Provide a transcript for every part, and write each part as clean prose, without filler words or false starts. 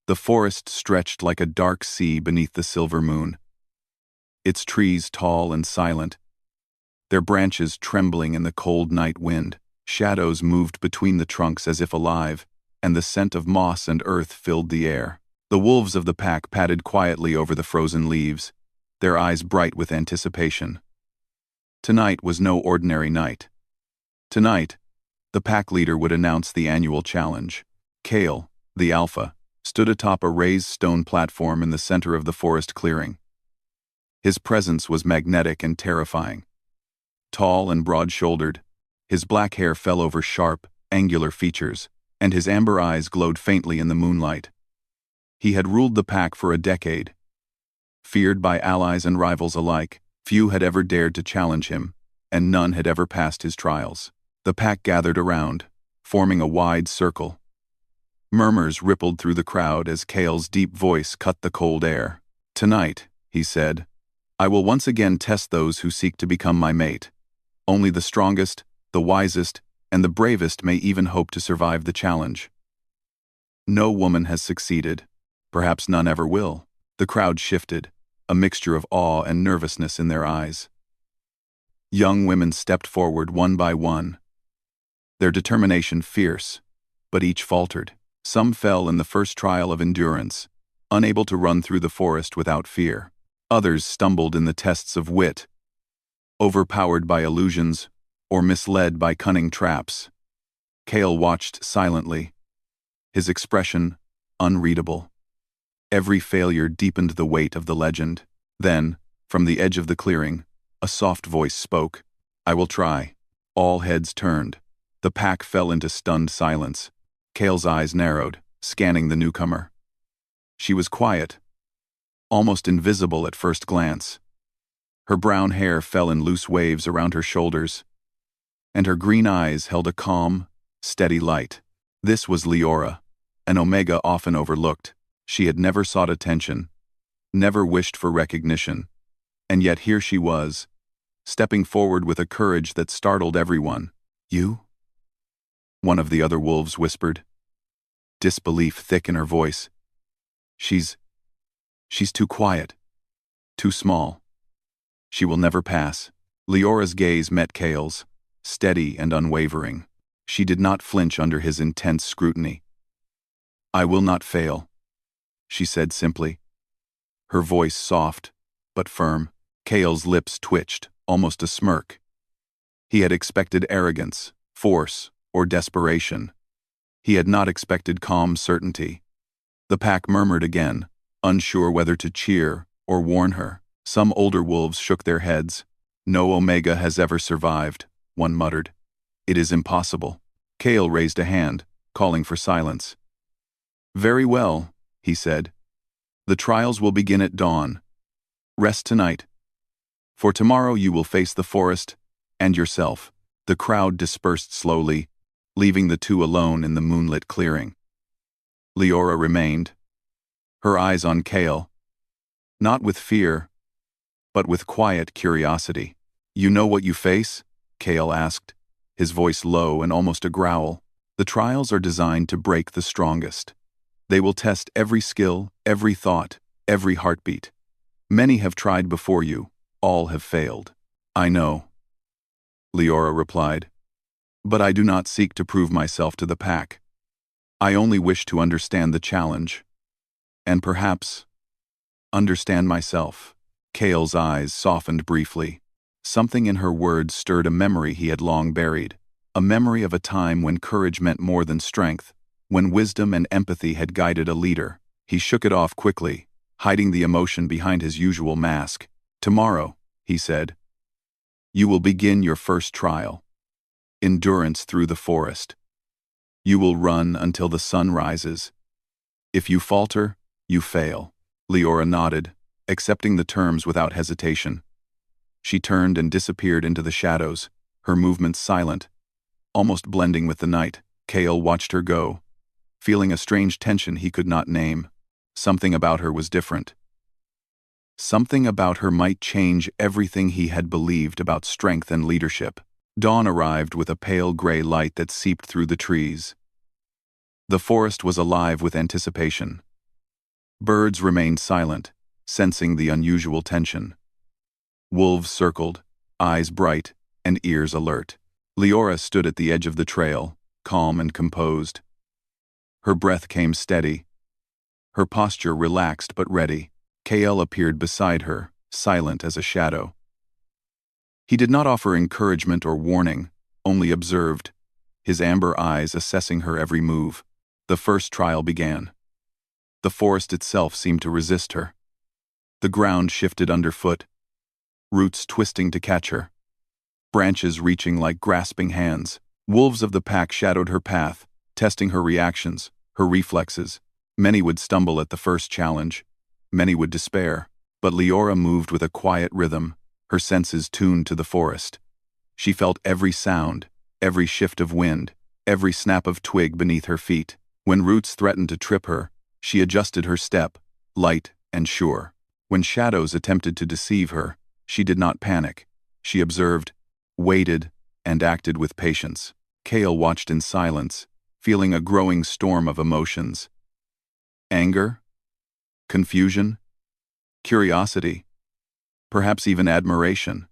The forest stretched like a dark sea beneath the silver moon, its trees tall and silent, their branches trembling in the cold night wind. Shadows moved between the trunks as if alive, and the scent of moss and earth filled the air. The wolves of the pack padded quietly over the frozen leaves, their eyes bright with anticipation. Tonight was no ordinary night. Tonight, the pack leader would announce the annual challenge. Kale, the alpha, stood atop a raised stone platform in the center of the forest clearing. His presence was magnetic and terrifying. Tall and broad-shouldered, his black hair fell over sharp, angular features, and his amber eyes glowed faintly in the moonlight. He had ruled the pack for a decade. Feared by allies and rivals alike, few had ever dared to challenge him, and none had ever passed his trials. The pack gathered around, forming a wide circle. Murmurs rippled through the crowd as Kale's deep voice cut the cold air. "Tonight," he said, "I will once again test those who seek to become my mate. Only the strongest, the wisest, and the bravest may even hope to survive the challenge. No woman has succeeded. Perhaps none ever will." The crowd shifted, a mixture of awe and nervousness in their eyes. Young women stepped forward one by one, their determination fierce, but each faltered. Some fell in the first trial of endurance, unable to run through the forest without fear. Others stumbled in the tests of wit, overpowered by illusions or misled by cunning traps. Kale watched silently, his expression unreadable. Every failure deepened the weight of the legend. Then, from the edge of the clearing, a soft voice spoke. "I will try." All heads turned. The pack fell into stunned silence. Kale's eyes narrowed, scanning the newcomer. She was quiet, almost invisible at first glance. Her brown hair fell in loose waves around her shoulders, and her green eyes held a calm, steady light. This was Leora, an Omega often overlooked. She had never sought attention, never wished for recognition, and yet here she was, stepping forward with a courage that startled everyone. "You?" one of the other wolves whispered, disbelief thick in her voice. She's too quiet, too small. She will never pass." Leora's gaze met Kale's, steady and unwavering. She did not flinch under his intense scrutiny. "I will not fail," she said simply, her voice soft but firm. Kale's lips twitched, almost a smirk. He had expected arrogance, force, or desperation. He had not expected calm certainty. The pack murmured again, unsure whether to cheer or warn her. Some older wolves shook their heads. "No Omega has ever survived," one muttered. "It is impossible." Kale raised a hand, calling for silence. "Very well," he said. "The trials will begin at dawn. Rest tonight. For tomorrow you will face the forest and yourself." The crowd dispersed slowly, leaving the two alone in the moonlit clearing. Leora remained, her eyes on Kale, not with fear, but with quiet curiosity. "You know what you face?" Kale asked, his voice low and almost a growl. "The trials are designed to break the strongest. They will test every skill, every thought, every heartbeat. Many have tried before you, all have failed." "I know," Leora replied, "but I do not seek to prove myself to the pack. I only wish to understand the challenge, and perhaps understand myself." Kale's eyes softened briefly. Something in her words stirred a memory he had long buried, a memory of a time when courage meant more than strength, when wisdom and empathy had guided a leader. He shook it off quickly, hiding the emotion behind his usual mask. "Tomorrow," he said, "you will begin your first trial. Endurance through the forest. You will run until the sun rises. If you falter, you fail." Leora nodded, accepting the terms without hesitation. She turned and disappeared into the shadows, her movements silent, almost blending with the night. Kale watched her go, feeling a strange tension he could not name. Something about her was different. Something about her might change everything he had believed about strength and leadership. Dawn arrived with a pale gray light that seeped through the trees. The forest was alive with anticipation. Birds remained silent, sensing the unusual tension. Wolves circled, eyes bright and ears alert. Leora stood at the edge of the trail, calm and composed. Her breath came steady, her posture relaxed but ready. Kael appeared beside her, silent as a shadow. He did not offer encouragement or warning, only observed, his amber eyes assessing her every move. The first trial began. The forest itself seemed to resist her. The ground shifted underfoot, roots twisting to catch her, branches reaching like grasping hands. Wolves of the pack shadowed her path, testing her reactions, her reflexes. Many would stumble at the first challenge, many would despair, but Leora moved with a quiet rhythm, her senses tuned to the forest. She felt every sound, every shift of wind, every snap of twig beneath her feet. When roots threatened to trip her, she adjusted her step, light and sure. When shadows attempted to deceive her, she did not panic. She observed, waited, and acted with patience. Kael watched in silence, feeling a growing storm of emotions. Anger, confusion, curiosity, perhaps even admiration.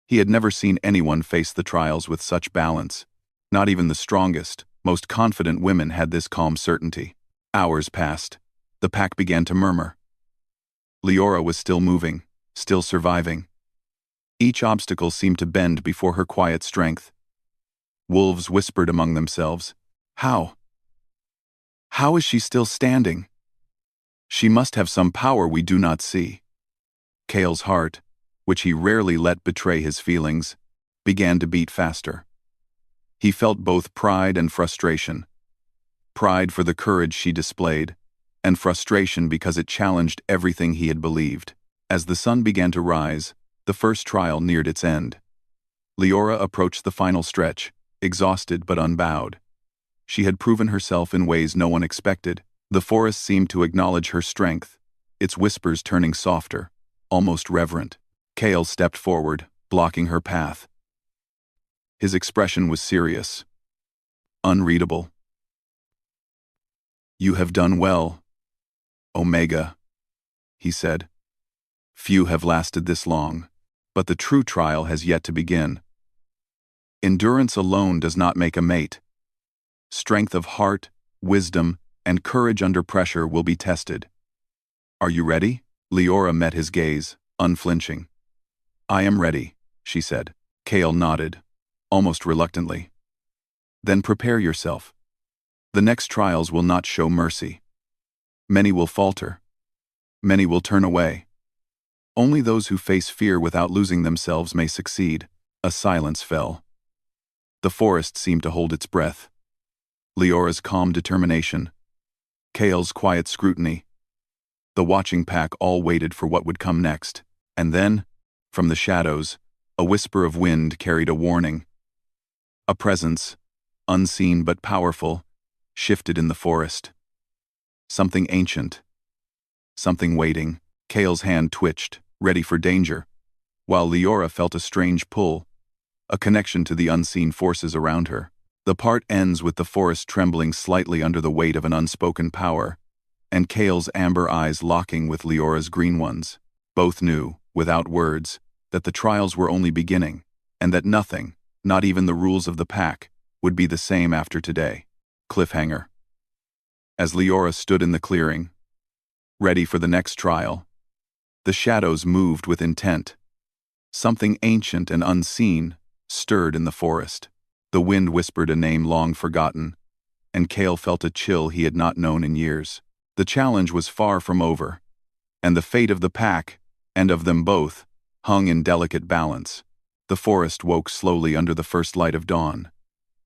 He had never seen anyone face the trials with such balance. Not even the strongest, most confident women had this calm certainty. Hours passed. The pack began to murmur. Leora was still moving, still surviving. Each obstacle seemed to bend before her quiet strength. Wolves whispered among themselves, "How? How is she still standing? She must have some power we do not see." Kael's heart, which he rarely let betray his feelings, began to beat faster. He felt both pride and frustration. Pride for the courage she displayed, and frustration because it challenged everything he had believed. As the sun began to rise, the first trial neared its end. Leora approached the final stretch, exhausted but unbowed. She had proven herself in ways no one expected. The forest seemed to acknowledge her strength, its whispers turning softer, almost reverent. Kael stepped forward, blocking her path. His expression was serious, unreadable. "You have done well, Omega," he said. "Few have lasted this long, but the true trial has yet to begin. Endurance alone does not make a mate. Strength of heart, wisdom, and courage under pressure will be tested. Are you ready?" Leora met his gaze, unflinching. "I am ready," she said. Kael nodded, almost reluctantly. "Then prepare yourself. The next trials will not show mercy. Many will falter. Many will turn away. Only those who face fear without losing themselves may succeed." A silence fell. The forest seemed to hold its breath. Leora's calm determination, Kael's quiet scrutiny. The watching pack all waited for what would come next. And then, from the shadows, a whisper of wind carried a warning. A presence, unseen but powerful, shifted in the forest. Something ancient. Something waiting. Kael's hand twitched, ready for danger, while Leora felt a strange pull, a connection to the unseen forces around her. The part ends with the forest trembling slightly under the weight of an unspoken power, and Kael's amber eyes locking with Leora's green ones. Both knew, without words, that the trials were only beginning, and that nothing, not even the rules of the pack, would be the same after today. Cliffhanger. As Leora stood in the clearing, ready for the next trial, the shadows moved with intent. Something ancient and unseen stirred in the forest. The wind whispered a name long forgotten, and Kael felt a chill he had not known in years. The challenge was far from over, and the fate of the pack, and of them both, hung in delicate balance. The forest woke slowly under the first light of dawn,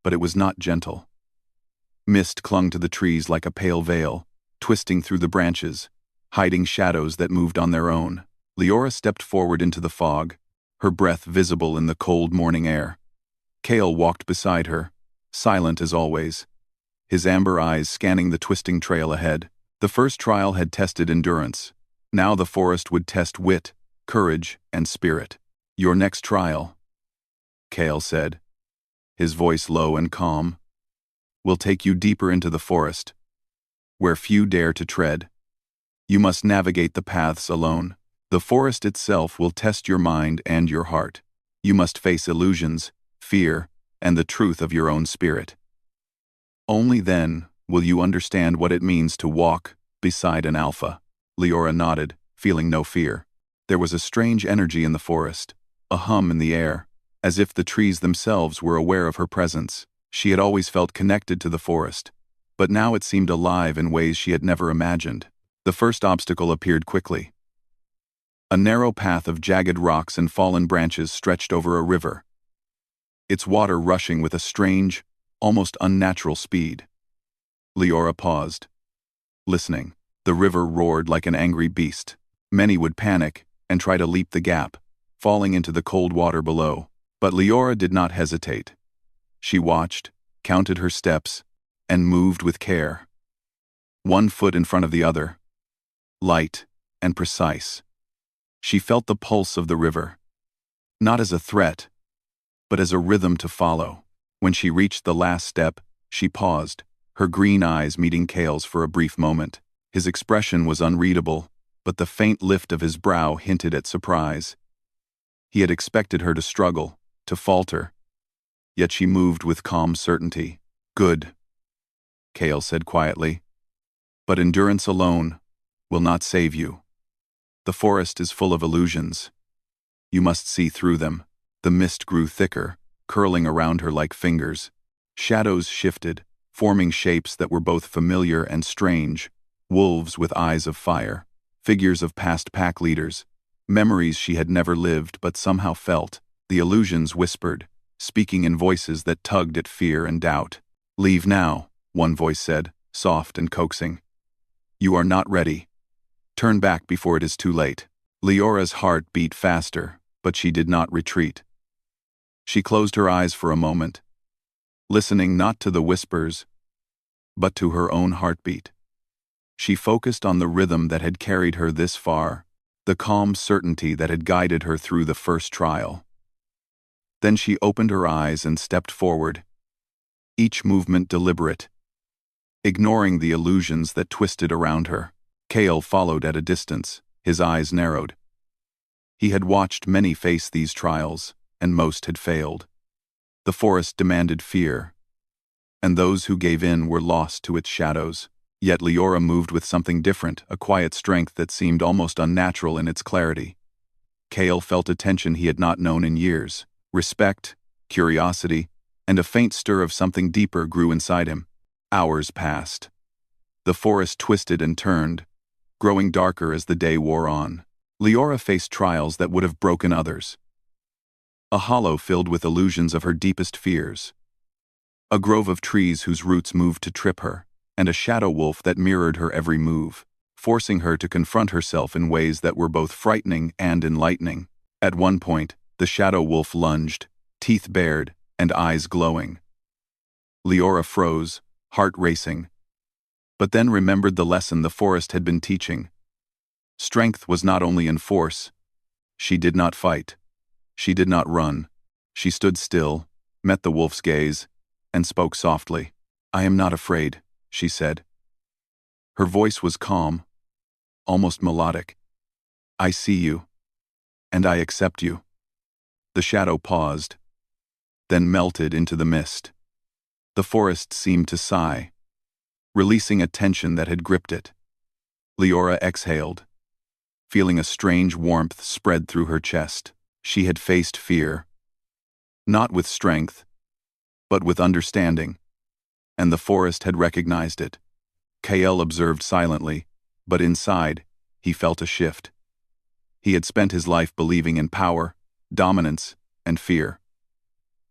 but it was not gentle. Mist clung to the trees like a pale veil, twisting through the branches, hiding shadows that moved on their own. Leora stepped forward into the fog, her breath visible in the cold morning air. Kael walked beside her, silent as always, his amber eyes scanning the twisting trail ahead. The first trial had tested endurance. Now the forest would test wit, courage, and spirit. "Your next trial," Kael said, his voice low and calm, "will take you deeper into the forest, where few dare to tread. You must navigate the paths alone. The forest itself will test your mind and your heart. You must face illusions, fear, and the truth of your own spirit. Only then will you understand what it means to walk beside an alpha. Leora nodded, feeling no fear. There was a strange energy in the forest, a hum in the air, as if the trees themselves were aware of her presence. She had always felt connected to the forest, but now it seemed alive in ways she had never imagined. The first obstacle appeared quickly. A narrow path of jagged rocks and fallen branches stretched over a river, its water rushing with a strange, almost unnatural speed. Leora paused, listening. The river roared like an angry beast. Many would panic and try to leap the gap, falling into the cold water below. But Leora did not hesitate. She watched, counted her steps, and moved with care. One foot in front of the other, light and precise. She felt the pulse of the river, not as a threat, but as a rhythm to follow. When she reached the last step, she paused, her green eyes meeting Kale's for a brief moment. His expression was unreadable, but the faint lift of his brow hinted at surprise. He had expected her to struggle, to falter, yet she moved with calm certainty. "Good," Kale said quietly. "But endurance alone will not save you. The forest is full of illusions. You must see through them." The mist grew thicker, curling around her like fingers. Shadows shifted, forming shapes that were both familiar and strange. Wolves with eyes of fire, figures of past pack leaders, memories she had never lived but somehow felt. The illusions whispered, speaking in voices that tugged at fear and doubt. "Leave now," one voice said, soft and coaxing. "You are not ready. Turn back before it is too late." Leora's heart beat faster, but she did not retreat. She closed her eyes for a moment, listening not to the whispers, but to her own heartbeat. She focused on the rhythm that had carried her this far, the calm certainty that had guided her through the first trial. Then she opened her eyes and stepped forward, each movement deliberate, ignoring the illusions that twisted around her. Kale followed at a distance, his eyes narrowed. He had watched many face these trials, and most had failed. The forest demanded fear, and those who gave in were lost to its shadows. Yet Leora moved with something different, a quiet strength that seemed almost unnatural in its clarity. Kale felt a tension he had not known in years. Respect, curiosity, and a faint stir of something deeper grew inside him. Hours passed. The forest twisted and turned, growing darker as the day wore on. Leora faced trials that would have broken others. A hollow filled with illusions of her deepest fears. A grove of trees whose roots moved to trip her, and a shadow wolf that mirrored her every move, forcing her to confront herself in ways that were both frightening and enlightening. At one point, the shadow wolf lunged, teeth bared and eyes glowing. Leora froze, heart racing, but then remembered the lesson the forest had been teaching. Strength was not only in force. She did not fight. She did not run. She stood still, met the wolf's gaze, and spoke softly. "I am not afraid," she said. Her voice was calm, almost melodic. "I see you, and I accept you." The shadow paused, then melted into the mist. The forest seemed to sigh, releasing a tension that had gripped it. Leora exhaled, feeling a strange warmth spread through her chest. She had faced fear, not with strength, but with understanding, and the forest had recognized it. Kael observed silently, but inside, he felt a shift. He had spent his life believing in power, dominance, and fear.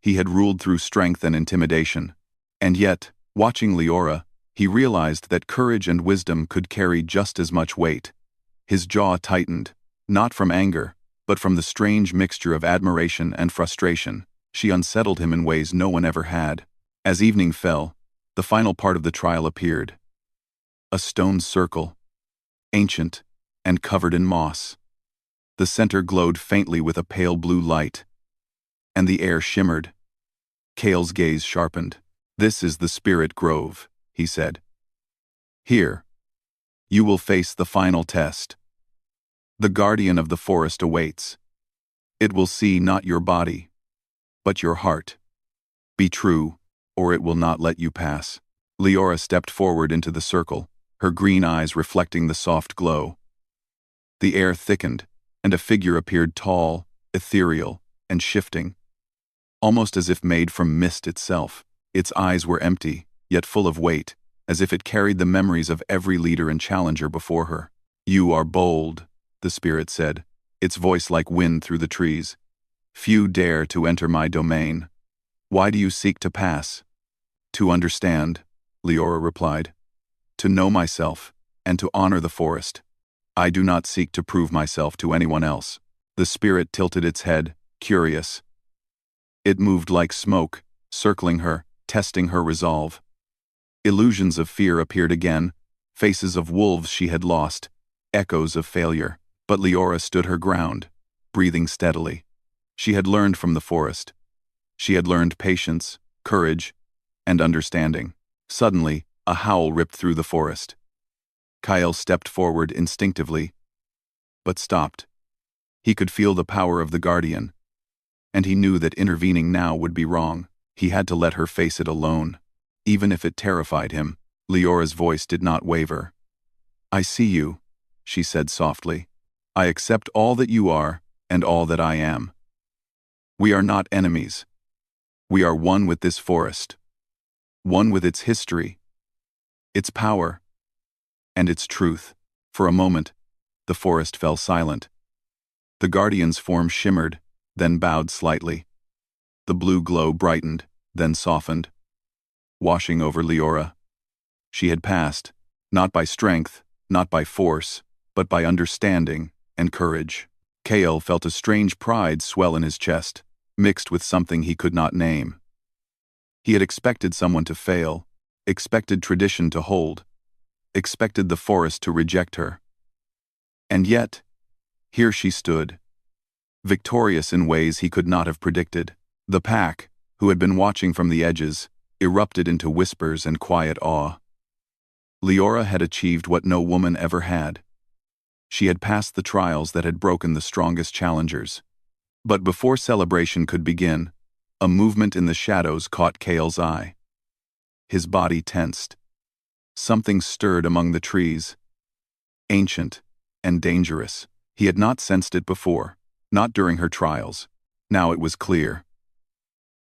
He had ruled through strength and intimidation, and yet, watching Leora, he realized that courage and wisdom could carry just as much weight. His jaw tightened, not from anger, but from the strange mixture of admiration and frustration. She unsettled him in ways no one ever had. As evening fell, the final part of the trial appeared. A stone circle, ancient and covered in moss. The center glowed faintly with a pale blue light, and the air shimmered. Kale's gaze sharpened. "This is the Spirit Grove," he said. "Here, You will face the final test. The guardian of the forest awaits. It will see not your body, but your heart. Be true, or it will not let you pass. Leora stepped forward into the circle, her green eyes reflecting the soft glow. The air thickened, and a figure appeared tall, ethereal, and shifting, almost as if made from mist itself. Its eyes were empty, yet full of weight, as if it carried the memories of every leader and challenger before her. You are bold, the spirit said, its voice like wind through the trees. Few dare to enter my domain. Why do you seek to pass? To understand, Leora replied. To know myself, and to honor the forest. I do not seek to prove myself to anyone else. The spirit tilted its head, curious. It moved like smoke, circling her, testing her resolve. Illusions of fear appeared again, faces of wolves she had lost, echoes of failure. But Leora stood her ground, breathing steadily. She had learned from the forest. She had learned patience, courage, and understanding. Suddenly, a howl ripped through the forest. Kyle stepped forward instinctively, but stopped. He could feel the power of the guardian, and he knew that intervening now would be wrong. He had to let her face it alone. Even if it terrified him, Leora's voice did not waver. I see you, she said softly. I accept all that you are and all that I am. We are not enemies. We are one with this forest, one with its history, its power, and its truth. For a moment, the forest fell silent. The guardian's form shimmered, then bowed slightly. The blue glow brightened, then softened, washing over Leora. She had passed, not by strength, not by force, but by understanding and courage. Kale felt a strange pride swell in his chest, mixed with something he could not name. He had expected someone to fail, expected tradition to hold, expected the forest to reject her. And yet, here she stood, victorious in ways he could not have predicted. The pack, who had been watching from the edges, erupted into whispers and quiet awe. Leora had achieved what no woman ever had. She had passed the trials that had broken the strongest challengers. But before celebration could begin, a movement in the shadows caught Kale's eye. His body tensed. Something stirred among the trees. Ancient and dangerous. He had not sensed it before, not during her trials. Now it was clear.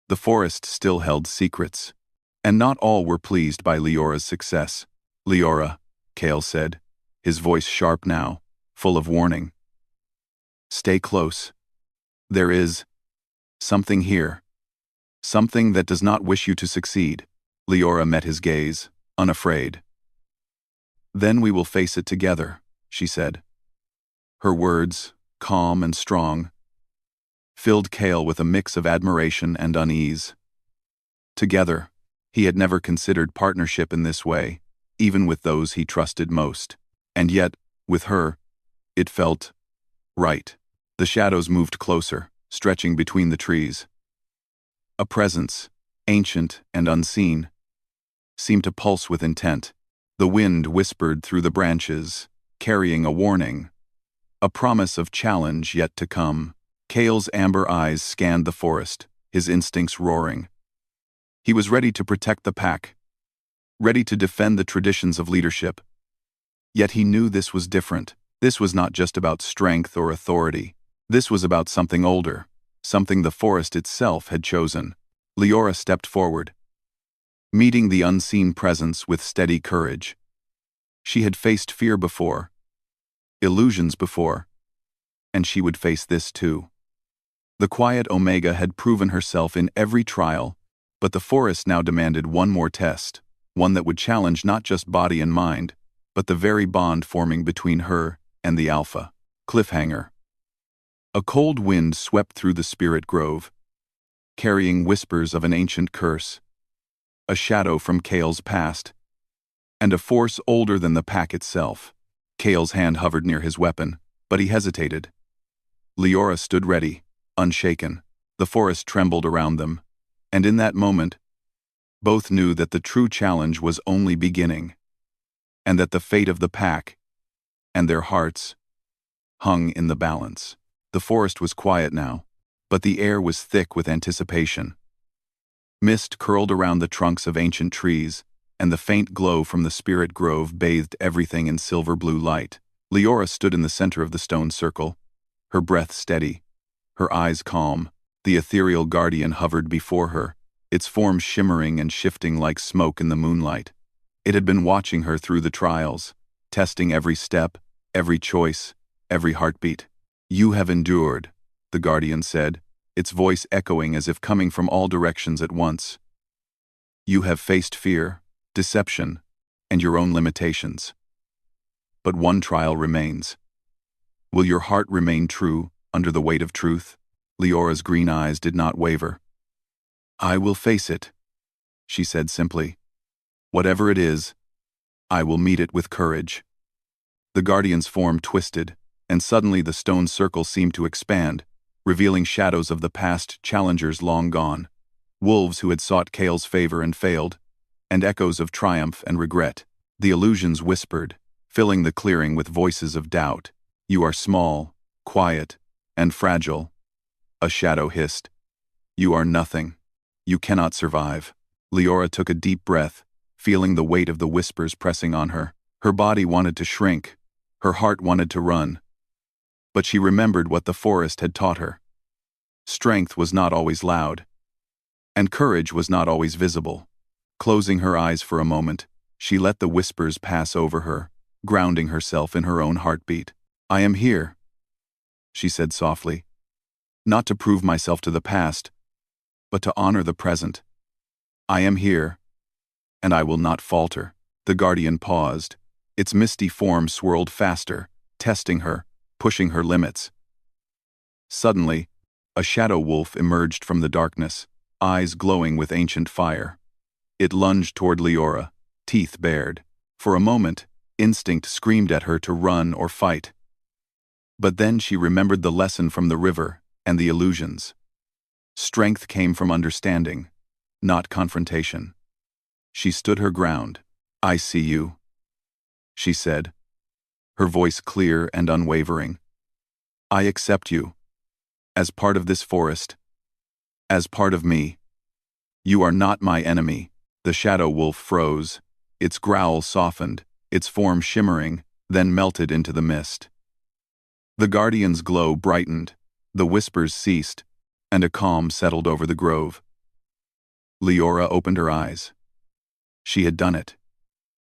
The forest still held secrets, and not all were pleased by Leora's success. Leora, Kale said, his voice sharp now, full of warning. Stay close. There is something here. Something that does not wish you to succeed. Leora met his gaze, unafraid. Then we will face it together, she said. Her words, calm and strong, filled Kale with a mix of admiration and unease. Together, he had never considered partnership in this way, even with those he trusted most. And yet, with her, it felt right. The shadows moved closer, stretching between the trees. A presence, ancient and unseen, seemed to pulse with intent. The wind whispered through the branches, carrying a warning, a promise of challenge yet to come. Kale's amber eyes scanned the forest, his instincts roaring. He was ready to protect the pack, ready to defend the traditions of leadership. Yet he knew this was different. This was not just about strength or authority. This was about something older, something the forest itself had chosen. Leora stepped forward, meeting the unseen presence with steady courage. She had faced fear before, illusions before, and she would face this too. The quiet Omega had proven herself in every trial, but the forest now demanded one more test, one that would challenge not just body and mind, but the very bond forming between her and the Alpha. Cliffhanger. A cold wind swept through the spirit grove, carrying whispers of an ancient curse, a shadow from Kale's past, and a force older than the pack itself. Kale's hand hovered near his weapon, but he hesitated. Leora stood ready, unshaken. The forest trembled around them, and in that moment, both knew that the true challenge was only beginning. and that the fate of the pack, and their hearts, hung in the balance. The forest was quiet now, but the air was thick with anticipation. Mist curled around the trunks of ancient trees, and the faint glow from the spirit grove bathed everything in silver-blue light. Leora stood in the center of the stone circle, her breath steady, her eyes calm. The ethereal guardian hovered before her, its form shimmering and shifting like smoke in the moonlight. It had been watching her through the trials, testing every step, every choice, every heartbeat. "You have endured," the guardian said, its voice echoing as if coming from all directions at once. "You have faced fear, deception, and your own limitations. But one trial remains. Will your heart remain true under the weight of truth?" Leora's green eyes did not waver. "I will face it," she said simply. "Whatever it is, I will meet it with courage." The guardian's form twisted, and suddenly the stone circle seemed to expand, revealing shadows of the past challengers long gone, wolves who had sought Kale's favor and failed, and echoes of triumph and regret. The illusions whispered, filling the clearing with voices of doubt. "You are small, quiet, and fragile." A shadow hissed. "You are nothing. You cannot survive." Leora took a deep breath, feeling the weight of the whispers pressing on her. Her body wanted to shrink, her heart wanted to run. But she remembered what the forest had taught her. Strength was not always loud, and courage was not always visible. Closing her eyes for a moment, she let the whispers pass over her, grounding herself in her own heartbeat. "I am here," she said softly. "Not to prove myself to the past, but to honor the present. I am here, and I will not falter." The guardian paused. Its misty form swirled faster, testing her, pushing her limits. Suddenly, a shadow wolf emerged from the darkness, eyes glowing with ancient fire. It lunged toward Leora, teeth bared. For a moment, instinct screamed at her to run or fight. But then she remembered the lesson from the river and the illusions. Strength came from understanding, not confrontation. She stood her ground. "I see you," she said, her voice clear and unwavering. "I accept you. As part of this forest. As part of me. You are not my enemy." The shadow wolf froze, its growl softened, its form shimmering, then melted into the mist. The guardian's glow brightened, the whispers ceased, and a calm settled over the grove. Leora opened her eyes. She had done it.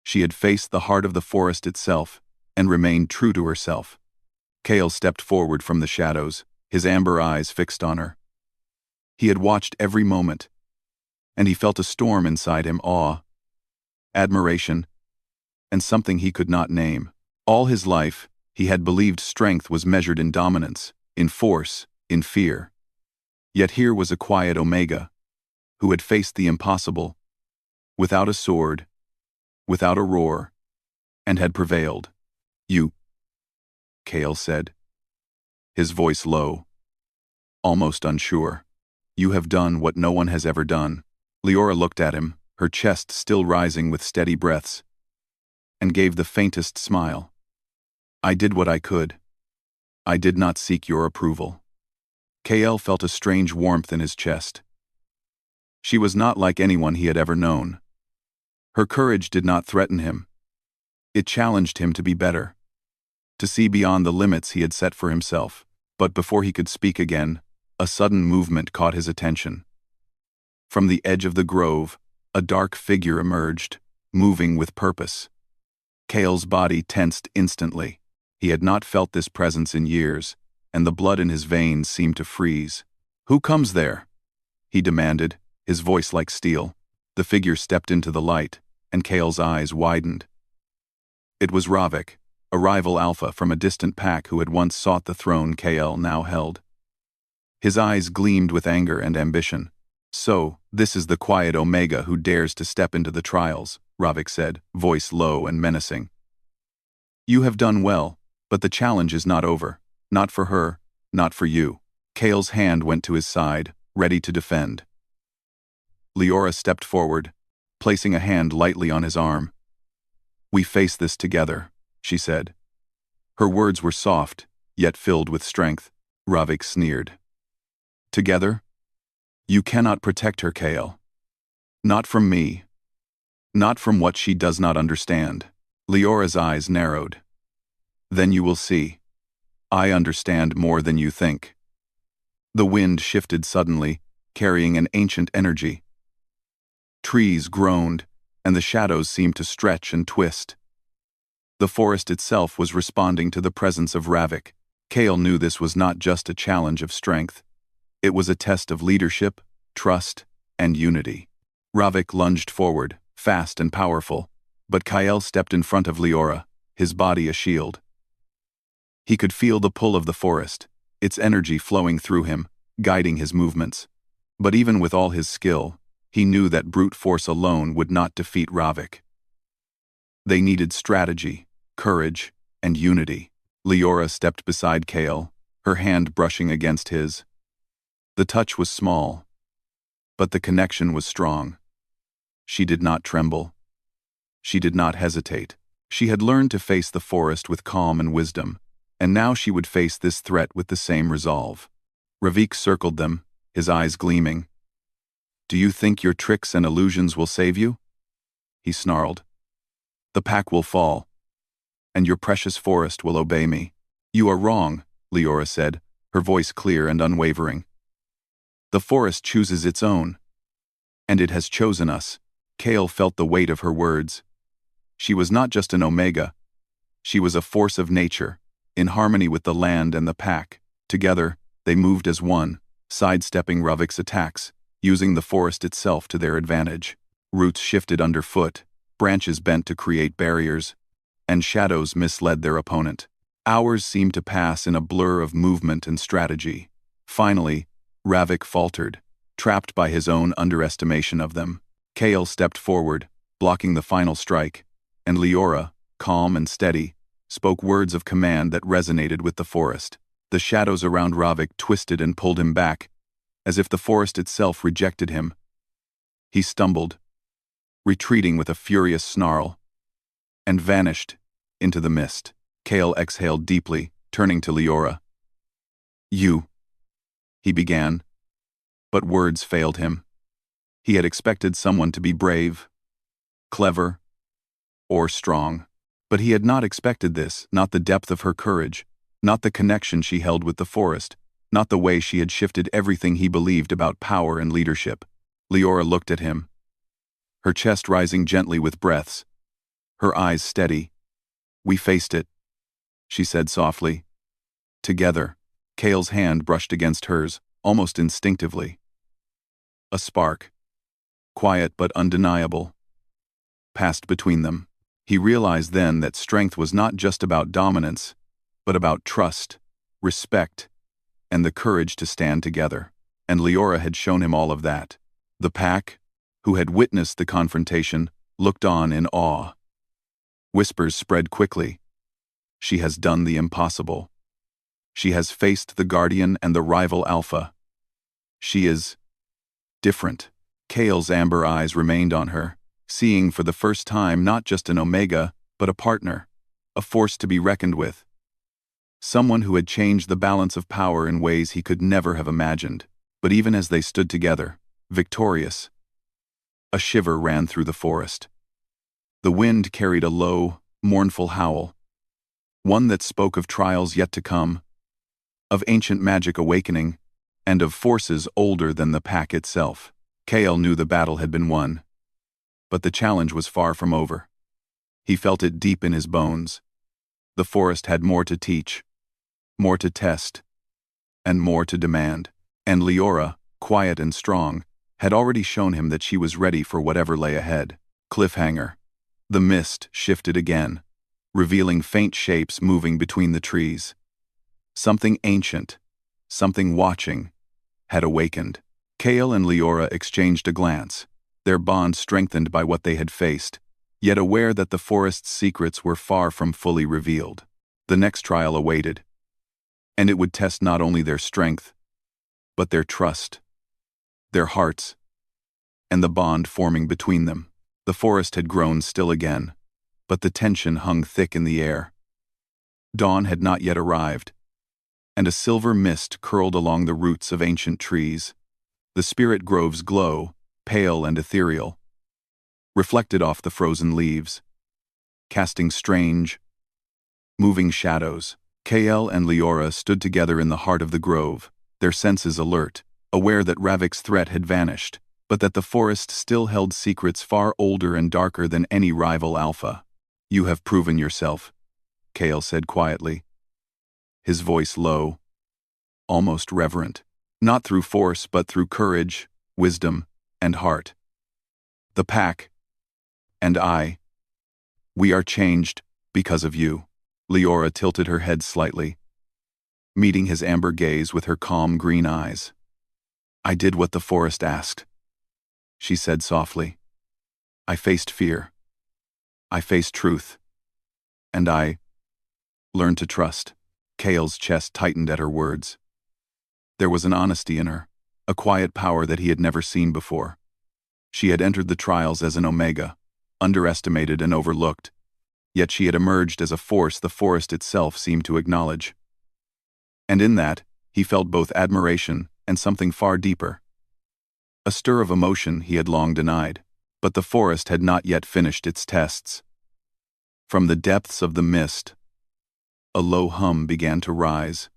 She had faced the heart of the forest itself, and remained true to herself. Kale stepped forward from the shadows, his amber eyes fixed on her. He had watched every moment, and he felt a storm inside him: awe, admiration, and something he could not name. All his life, he had believed strength was measured in dominance, in force, in fear. Yet here was a quiet Omega, who had faced the impossible, without a sword, without a roar, and had prevailed. "You," Kale said, his voice low, almost unsure. "You have done what no one has ever done." Leora looked at him, her chest still rising with steady breaths, and gave the faintest smile. "I did what I could. I did not seek your approval." Kale felt a strange warmth in his chest. She was not like anyone he had ever known. Her courage did not threaten him. It challenged him to be better, to see beyond the limits he had set for himself. But before he could speak again, a sudden movement caught his attention. From the edge of the grove, a dark figure emerged, moving with purpose. Kale's body tensed instantly. He had not felt this presence in years, and the blood in his veins seemed to freeze. "Who comes there?" he demanded, his voice like steel. The figure stepped into the light, and Kale's eyes widened. It was Ravik, a rival alpha from a distant pack who had once sought the throne Kale now held. His eyes gleamed with anger and ambition. "So, this is the quiet Omega who dares to step into the trials," Ravik said, voice low and menacing. "You have done well, but the challenge is not over. Not for her, not for you." Kale's hand went to his side, ready to defend. Leora stepped forward, placing a hand lightly on his arm. "We face this together," she said. Her words were soft, yet filled with strength. Ravik sneered. "Together? You cannot protect her, Kale. Not from me. Not from what she does not understand." Leora's eyes narrowed. "Then you will see. I understand more than you think." The wind shifted suddenly, carrying an ancient energy. Trees groaned, and the shadows seemed to stretch and twist. The forest itself was responding to the presence of Ravik. Kale knew this was not just a challenge of strength. It was a test of leadership, trust, and unity. Ravik lunged forward, fast and powerful, but Kyle stepped in front of Leora, his body a shield. He could feel the pull of the forest, its energy flowing through him, guiding his movements. But even with all his skill, he knew that brute force alone would not defeat Ravik. They needed strategy, courage, and unity. Leora stepped beside Kale, her hand brushing against his. The touch was small, but the connection was strong. She did not tremble. She did not hesitate. She had learned to face the forest with calm and wisdom, and now she would face this threat with the same resolve. Ravik circled them, his eyes gleaming. "Do you think your tricks and illusions will save you?" he snarled. "The pack will fall, and your precious forest will obey me." "You are wrong," Leora said, her voice clear and unwavering. "The forest chooses its own, and it has chosen us." Kale felt the weight of her words. She was not just an omega. She was a force of nature, in harmony with the land and the pack. Together, they moved as one, sidestepping Ravik's attacks, using the forest itself to their advantage. Roots shifted underfoot, branches bent to create barriers, and shadows misled their opponent. Hours seemed to pass in a blur of movement and strategy. Finally, Ravik faltered, trapped by his own underestimation of them. Kale stepped forward, blocking the final strike, and Leora, calm and steady, spoke words of command that resonated with the forest. The shadows around Ravik twisted and pulled him back, as if the forest itself rejected him. He stumbled, retreating with a furious snarl, and vanished into the mist. Kale exhaled deeply, turning to Leora. "You," he began, but words failed him. He had expected someone to be brave, clever, or strong. But he had not expected this, not the depth of her courage, not the connection she held with the forest, not the way she had shifted everything he believed about power and leadership. Leora looked at him, her chest rising gently with breaths, her eyes steady. "We faced it," she said softly. "Together." Kale's hand brushed against hers, almost instinctively. A spark, quiet but undeniable, passed between them. He realized then that strength was not just about dominance, but about trust, respect, and the courage to stand together. And Leora had shown him all of that. The pack, who had witnessed the confrontation, looked on in awe. Whispers spread quickly. "She has done the impossible. She has faced the Guardian and the rival Alpha. She is different." Kale's amber eyes remained on her, seeing for the first time not just an omega, but a partner, a force to be reckoned with. Someone who had changed the balance of power in ways he could never have imagined. But even as they stood together, victorious, a shiver ran through the forest. The wind carried a low, mournful howl, one that spoke of trials yet to come, of ancient magic awakening, and of forces older than the pack itself. Kale knew the battle had been won, but the challenge was far from over. He felt it deep in his bones. The forest had more to teach, more to test, and more to demand. And Leora, quiet and strong, had already shown him that she was ready for whatever lay ahead. Cliffhanger. The mist shifted again, revealing faint shapes moving between the trees. Something ancient, something watching, had awakened. Kale and Leora exchanged a glance, their bond strengthened by what they had faced, yet aware that the forest's secrets were far from fully revealed. The next trial awaited, and it would test not only their strength, but their trust, their hearts, and the bond forming between them. The forest had grown still again, but the tension hung thick in the air. Dawn had not yet arrived, and a silver mist curled along the roots of ancient trees. The spirit groves glow, pale and ethereal, reflected off the frozen leaves, casting strange, moving shadows. Kael and Leora stood together in the heart of the grove, their senses alert, aware that Ravik's threat had vanished, but that the forest still held secrets far older and darker than any rival alpha. "You have proven yourself," Kael said quietly, his voice low, almost reverent, not through force but through courage, wisdom, and heart. "The pack, and we are changed because of you." Leora tilted her head slightly, meeting his amber gaze with her calm green eyes. "I did what the forest asked," she said softly. "I faced fear. I faced truth. And I learned to trust." Kael's chest tightened at her words. There was an honesty in her, a quiet power that he had never seen before. She had entered the trials as an Omega, underestimated and overlooked, yet she had emerged as a force the forest itself seemed to acknowledge. And in that, he felt both admiration and something far deeper. A stir of emotion he had long denied, but the forest had not yet finished its tests. From the depths of the mist, a low hum began to rise,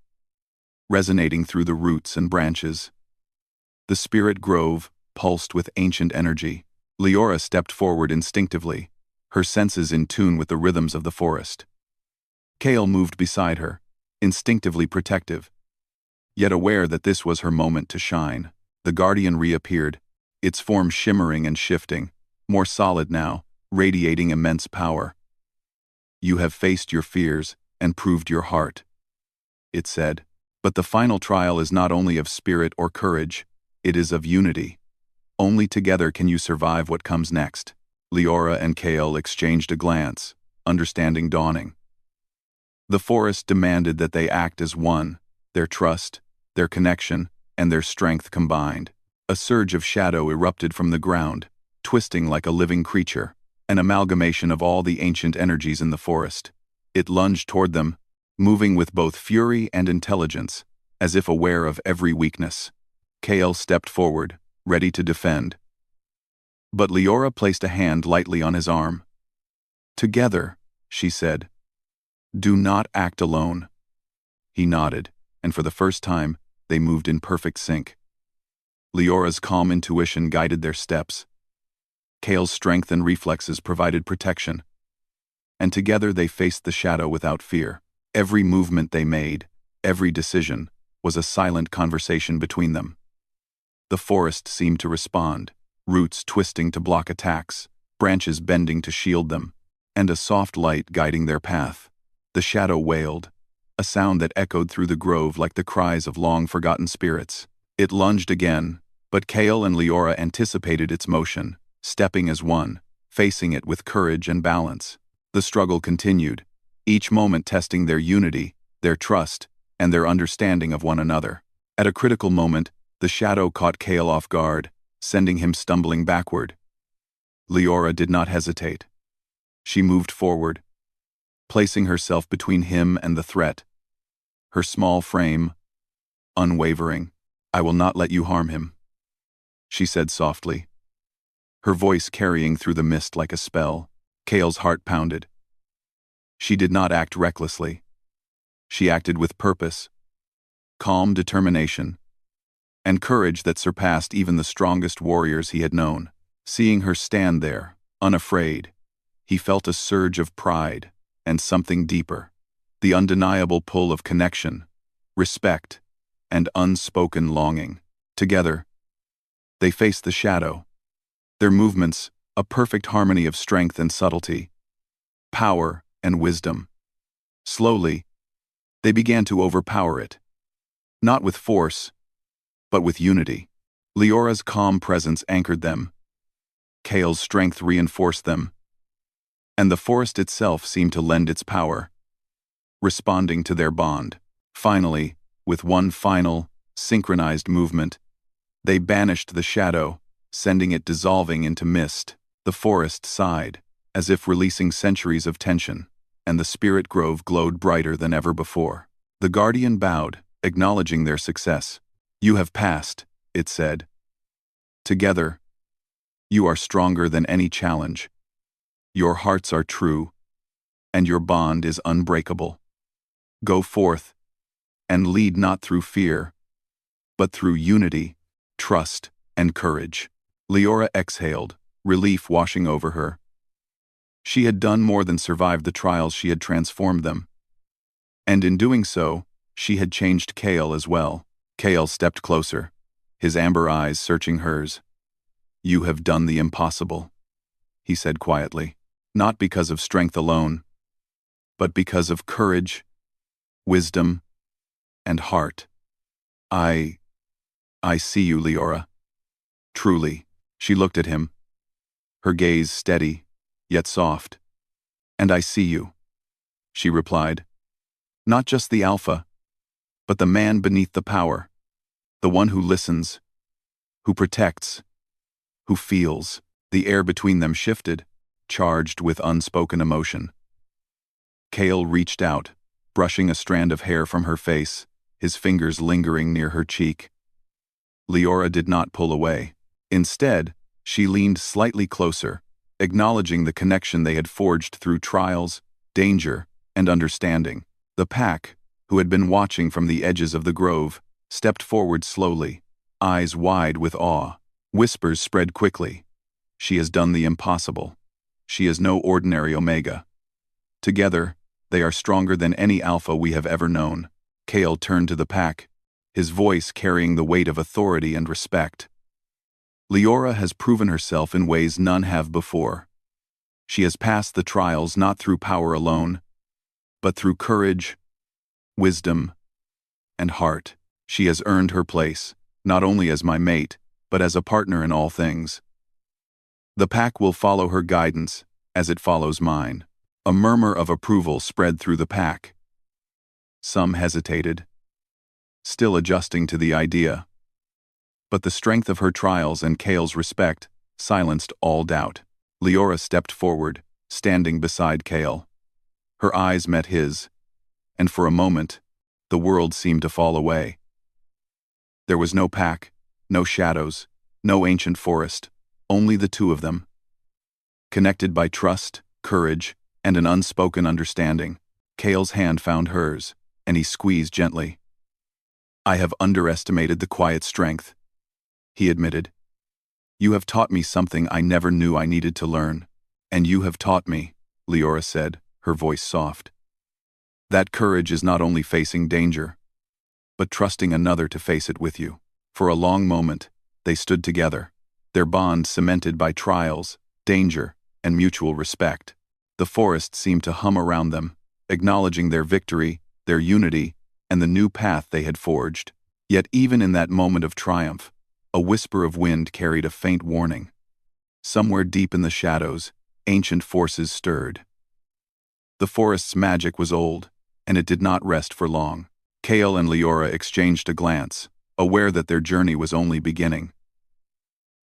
resonating through the roots and branches. The spirit grove pulsed with ancient energy. Leora stepped forward instinctively, her senses in tune with the rhythms of the forest. Kael moved beside her, instinctively protective, yet aware that this was her moment to shine. The guardian reappeared, its form shimmering and shifting, more solid now, radiating immense power. "You have faced your fears and proved your heart," it said. "But the final trial is not only of spirit or courage, it is of unity. Only together can you survive what comes next." Leora and Kael exchanged a glance, understanding dawning. The forest demanded that they act as one, their trust, their connection, and their strength combined. A surge of shadow erupted from the ground, twisting like a living creature, an amalgamation of all the ancient energies in the forest. It lunged toward them, moving with both fury and intelligence, as if aware of every weakness. Kael stepped forward, ready to defend. But Leora placed a hand lightly on his arm. "Together," she said. "Do not act alone." He nodded, and for the first time, they moved in perfect sync. Leora's calm intuition guided their steps. Kael's strength and reflexes provided protection. And together they faced the shadow without fear. Every movement they made, every decision, was a silent conversation between them. The forest seemed to respond, roots twisting to block attacks, branches bending to shield them, and a soft light guiding their path. The shadow wailed, a sound that echoed through the grove like the cries of long-forgotten spirits. It lunged again, but Kael and Leora anticipated its motion, stepping as one, facing it with courage and balance. The struggle continued, each moment testing their unity, their trust, and their understanding of one another. At a critical moment, the shadow caught Kael off guard, sending him stumbling backward. Leora did not hesitate. She moved forward, placing herself between him and the threat. Her small frame, unwavering. "I will not let you harm him," she said softly, her voice carrying through the mist like a spell. Kael's heart pounded. She did not act recklessly. She acted with purpose, calm determination, and courage that surpassed even the strongest warriors he had known. Seeing her stand there, unafraid, he felt a surge of pride and something deeper, the undeniable pull of connection, respect, and unspoken longing. Together, they faced the shadow, their movements a perfect harmony of strength and subtlety, power and wisdom. Slowly, they began to overpower it, not with force, but with unity. Leora's calm presence anchored them, Kael's strength reinforced them, and the forest itself seemed to lend its power, responding to their bond. Finally, with one final, synchronized movement, they banished the shadow, sending it dissolving into mist. The forest sighed, as if releasing centuries of tension, and the spirit grove glowed brighter than ever before. The guardian bowed, acknowledging their success. "You have passed," it said. "Together, you are stronger than any challenge. Your hearts are true, and your bond is unbreakable. Go forth, and lead not through fear, but through unity, trust, and courage." Leora exhaled, relief washing over her. She had done more than survive the trials, she had transformed them. And in doing so, she had changed Kale as well. Kale stepped closer, his amber eyes searching hers. "You have done the impossible," he said quietly, "not because of strength alone, but because of courage, wisdom, and heart. I see you, Leora. Truly." She looked at him, her gaze steady, yet soft. "And I see you," she replied. "Not just the alpha, but the man beneath the power, the one who listens, who protects, who feels." The air between them shifted, charged with unspoken emotion. Kale reached out, brushing a strand of hair from her face, his fingers lingering near her cheek. Leora did not pull away. Instead, she leaned slightly closer, acknowledging the connection they had forged through trials, danger, and understanding. The pack, who had been watching from the edges of the grove, stepped forward slowly, eyes wide with awe. Whispers spread quickly. "She has done the impossible. She is no ordinary Omega. Together, they are stronger than any Alpha we have ever known." Kale turned to the pack, his voice carrying the weight of authority and respect. "Leora has proven herself in ways none have before. She has passed the trials not through power alone, but through courage, wisdom, and heart. She has earned her place, not only as my mate, but as a partner in all things. The pack will follow her guidance, as it follows mine." A murmur of approval spread through the pack. Some hesitated, still adjusting to the idea. But the strength of her trials and Kale's respect silenced all doubt. Leora stepped forward, standing beside Kale. Her eyes met his, and for a moment, the world seemed to fall away. There was no pack, no shadows, no ancient forest, only the two of them. Connected by trust, courage, and an unspoken understanding. Kale's hand found hers, and he squeezed gently. "I have underestimated the quiet strength," he admitted. "You have taught me something I never knew I needed to learn." "And you have taught me," Leora said, her voice soft. "That courage is not only facing danger, but trusting another to face it with you." For a long moment, they stood together, their bond cemented by trials, danger, and mutual respect. The forest seemed to hum around them, acknowledging their victory, their unity, and the new path they had forged. Yet even in that moment of triumph, a whisper of wind carried a faint warning. Somewhere deep in the shadows, ancient forces stirred. The forest's magic was old, and it did not rest for long. Kale and Leora exchanged a glance, aware that their journey was only beginning.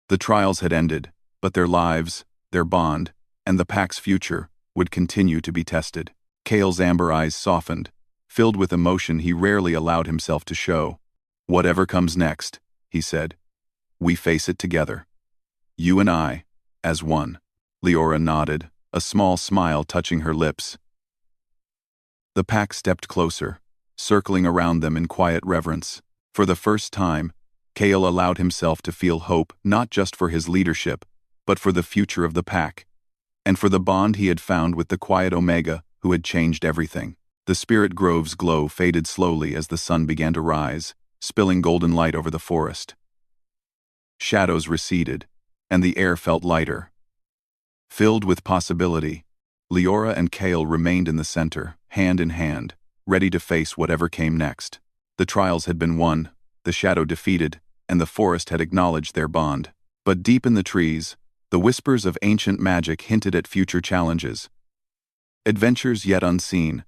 The trials had ended, but their lives, their bond, and the pack's future would continue to be tested. Kale's amber eyes softened, filled with emotion he rarely allowed himself to show. "Whatever comes next," he said, "we face it together. You and I, as one." Leora nodded, a small smile touching her lips. The pack stepped closer, circling around them in quiet reverence. For the first time, Kale allowed himself to feel hope not just for his leadership, but for the future of the pack, and for the bond he had found with the quiet Omega who had changed everything. The spirit grove's glow faded slowly as the sun began to rise, spilling golden light over the forest. Shadows receded, and the air felt lighter. Filled with possibility, Leora and Kale remained in the center, hand in hand, ready to face whatever came next. The trials had been won, the shadow defeated, and the forest had acknowledged their bond. But deep in the trees, the whispers of ancient magic hinted at future challenges, adventures yet unseen,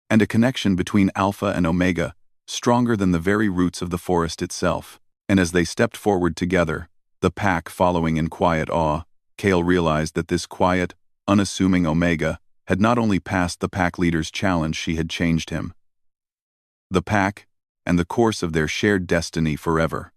and a connection between Alpha and Omega, stronger than the very roots of the forest itself. And as they stepped forward together, the pack following in quiet awe, Kale realized that this quiet, unassuming Omega, had not only passed the pack leader's challenge, she had changed him. The pack, and the course of their shared destiny forever.